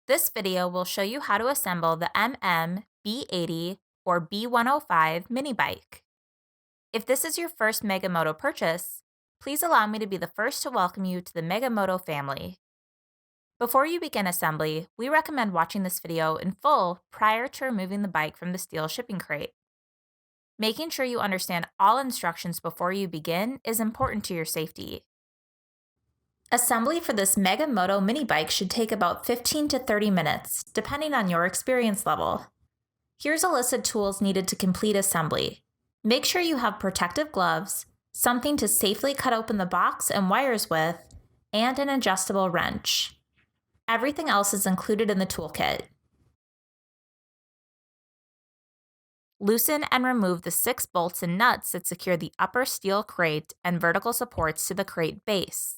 This video will show you how to assemble the B80 or B105 mini bike. If this is your first Megamoto purchase, please allow me to be the first to welcome you to the Megamoto family. Before you begin assembly, we recommend watching this video in full prior to removing the bike from the steel shipping crate. Making sure you understand all instructions before you begin is important to your safety. Assembly for this Megamoto mini bike should take about 15 to 30 minutes, depending on your experience level. Here's a list of tools needed to complete assembly. Make sure you have protective gloves, something to safely cut open the box and wires with, and an adjustable wrench. Everything else is included in the toolkit. Loosen and remove the 6 bolts and nuts that secure the upper steel crate and vertical supports to the crate base.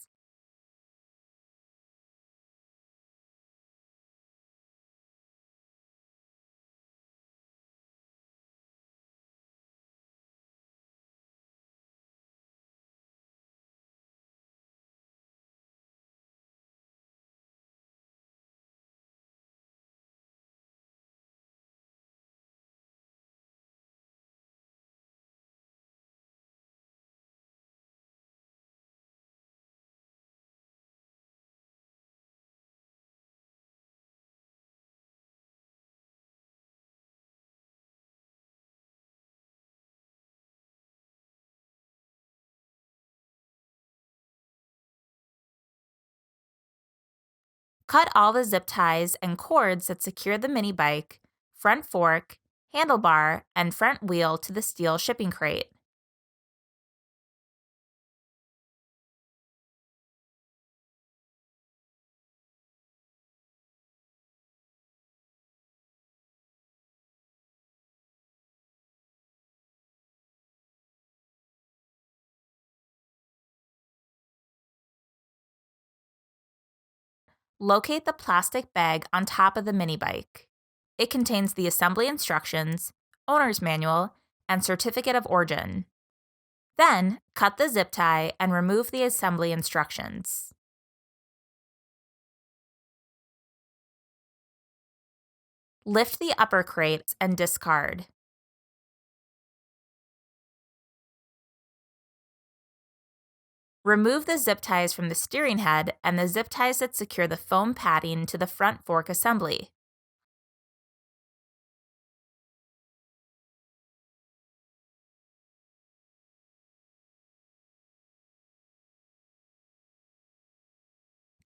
Cut all the zip ties and cords that secure the mini bike, front fork, handlebar, and front wheel to the steel shipping crate. Locate the plastic bag on top of the mini bike. It contains the assembly instructions, owner's manual, and certificate of origin. Then, cut the zip tie and remove the assembly instructions. Lift the upper crate and discard. Remove the zip ties from the steering head and the zip ties that secure the foam padding to the front fork assembly.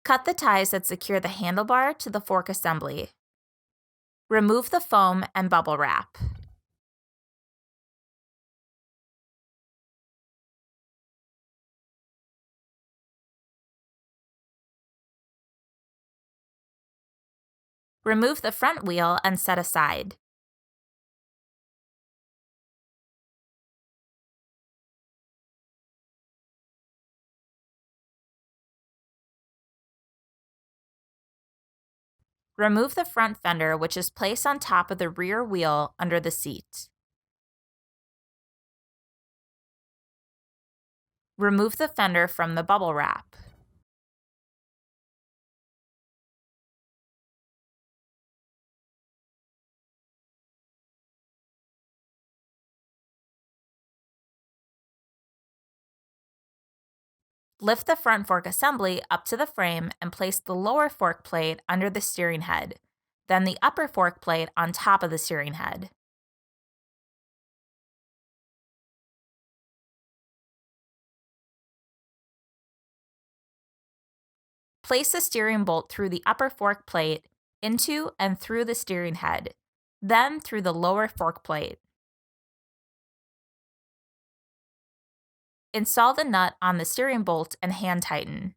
Cut the ties that secure the handlebar to the fork assembly. Remove the foam and bubble wrap. Remove the front wheel and set aside. Remove the front fender, which is placed on top of the rear wheel under the seat. Remove the fender from the bubble wrap. Lift the front fork assembly up to the frame and place the lower fork plate under the steering head, then the upper fork plate on top of the steering head. Place the steering bolt through the upper fork plate, into and through the steering head, then through the lower fork plate. Install the nut on the steering bolt and hand tighten.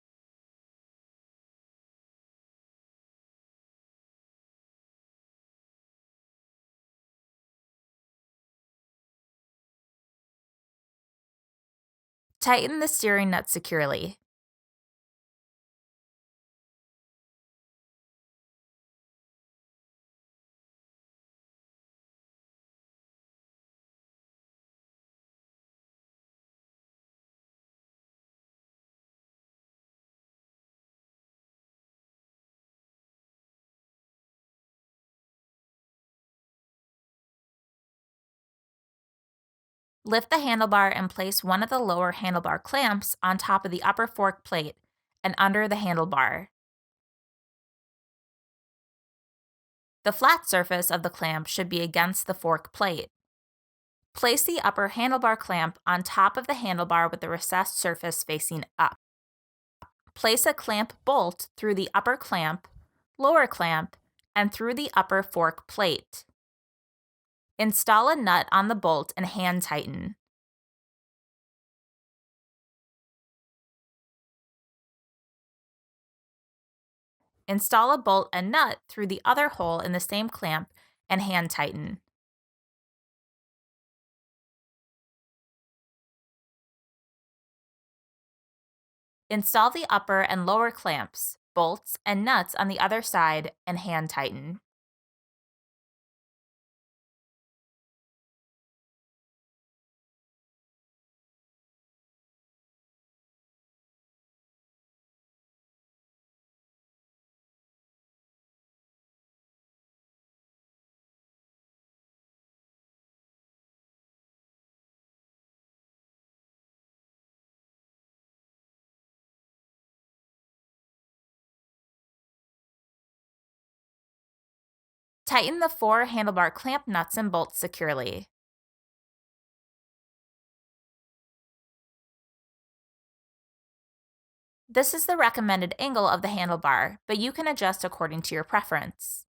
Tighten the steering nut securely. Lift the handlebar and place one of the lower handlebar clamps on top of the upper fork plate and under the handlebar. The flat surface of the clamp should be against the fork plate. Place the upper handlebar clamp on top of the handlebar with the recessed surface facing up. Place a clamp bolt through the upper clamp, lower clamp, and through the upper fork plate. Install a nut on the bolt and hand tighten. Install a bolt and nut through the other hole in the same clamp and hand tighten. Install the upper and lower clamps, bolts, and nuts on the other side and hand tighten. Tighten the 4 handlebar clamp nuts and bolts securely. This is the recommended angle of the handlebar, but you can adjust according to your preference.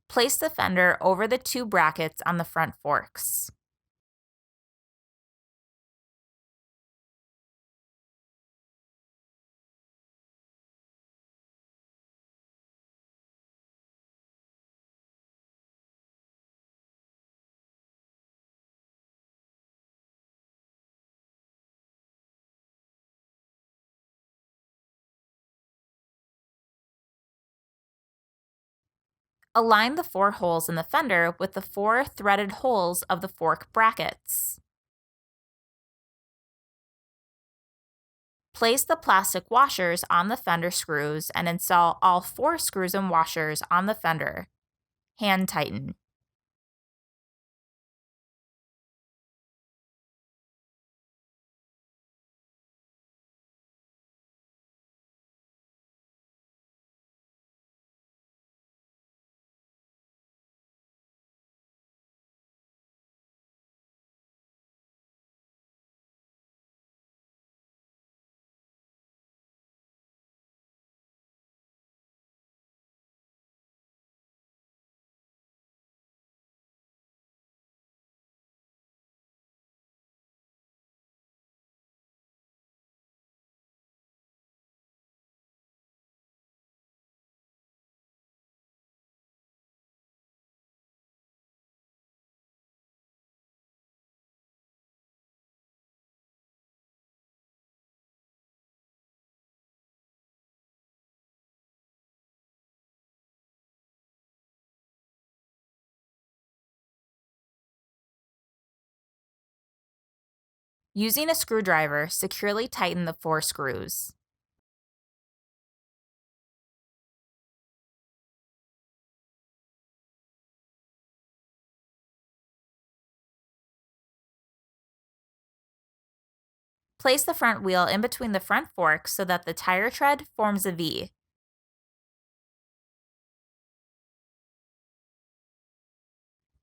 Place the fender over the 2 brackets on the front forks. Align the 4 holes in the fender with the 4 threaded holes of the fork brackets. Place the plastic washers on the fender screws and install all 4 screws and washers on the fender. Hand tighten. Using a screwdriver, securely tighten the 4 screws. Place the front wheel in between the front forks so that the tire tread forms a V.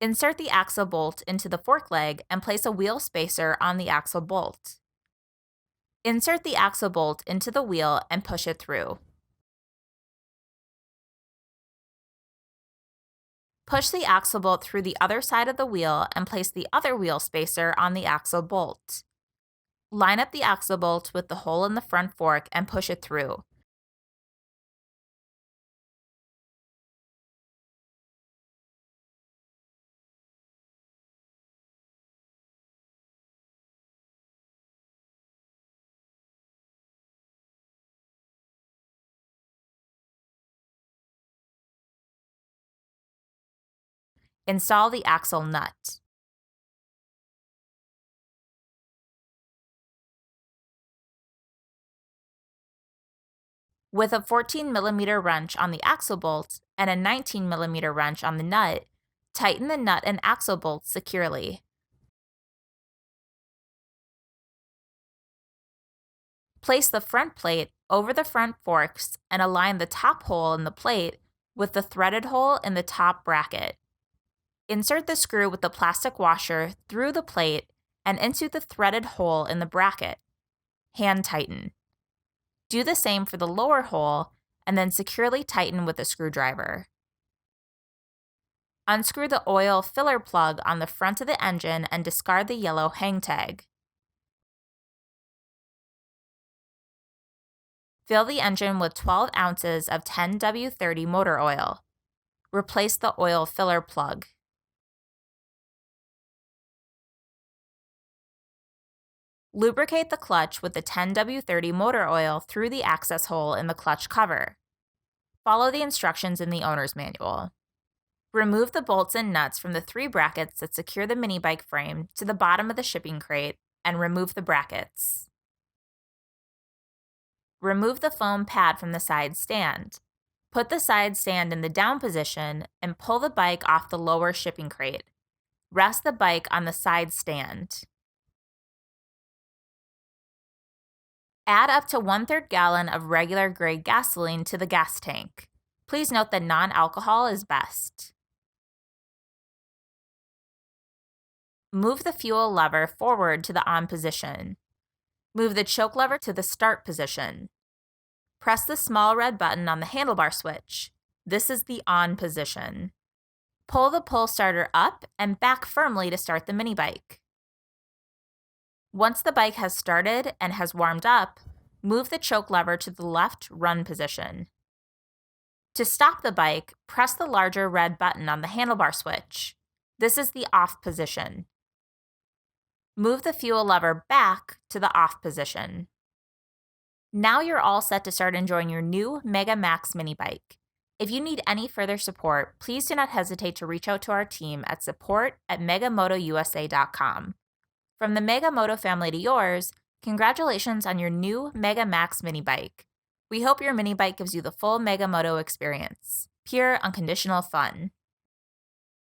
Insert the axle bolt into the fork leg and place a wheel spacer on the axle bolt. Insert the axle bolt into the wheel and push it through. Push the axle bolt through the other side of the wheel and place the other wheel spacer on the axle bolt. Line up the axle bolt with the hole in the front fork and push it through. Install the axle nut. With a 14mm wrench on the axle bolt and a 19mm wrench on the nut, tighten the nut and axle bolts securely. Place the front plate over the front forks and align the top hole in the plate with the threaded hole in the top bracket. Insert the screw with the plastic washer through the plate and into the threaded hole in the bracket. Hand tighten. Do the same for the lower hole and then securely tighten with a screwdriver. Unscrew the oil filler plug on the front of the engine and discard the yellow hang tag. Fill the engine with 12 ounces of 10W30 motor oil. Replace the oil filler plug. Lubricate the clutch with the 10W30 motor oil through the access hole in the clutch cover. Follow the instructions in the owner's manual. Remove the bolts and nuts from the 3 brackets that secure the mini bike frame to the bottom of the shipping crate and remove the brackets. Remove the foam pad from the side stand. Put the side stand in the down position and pull the bike off the lower shipping crate. Rest the bike on the side stand. Add up to 1/3 gallon of regular grade gasoline to the gas tank. Please note that non-alcohol is best. Move the fuel lever forward to the on position. Move the choke lever to the start position. Press the small red button on the handlebar switch. This is the on position. Pull the pull starter up and back firmly to start the mini bike. Once the bike has started and has warmed up, move the choke lever to the left run position. To stop the bike, press the larger red button on the handlebar switch. This is the off position. Move the fuel lever back to the off position. Now you're all set to start enjoying your new Mega Max mini bike. If you need any further support, please do not hesitate to reach out to our team at support@megamotousa.com. From the Mega Moto family to yours, congratulations on your new Mega Max mini bike. We hope your mini bike gives you the full Mega Moto experience. Pure, unconditional fun.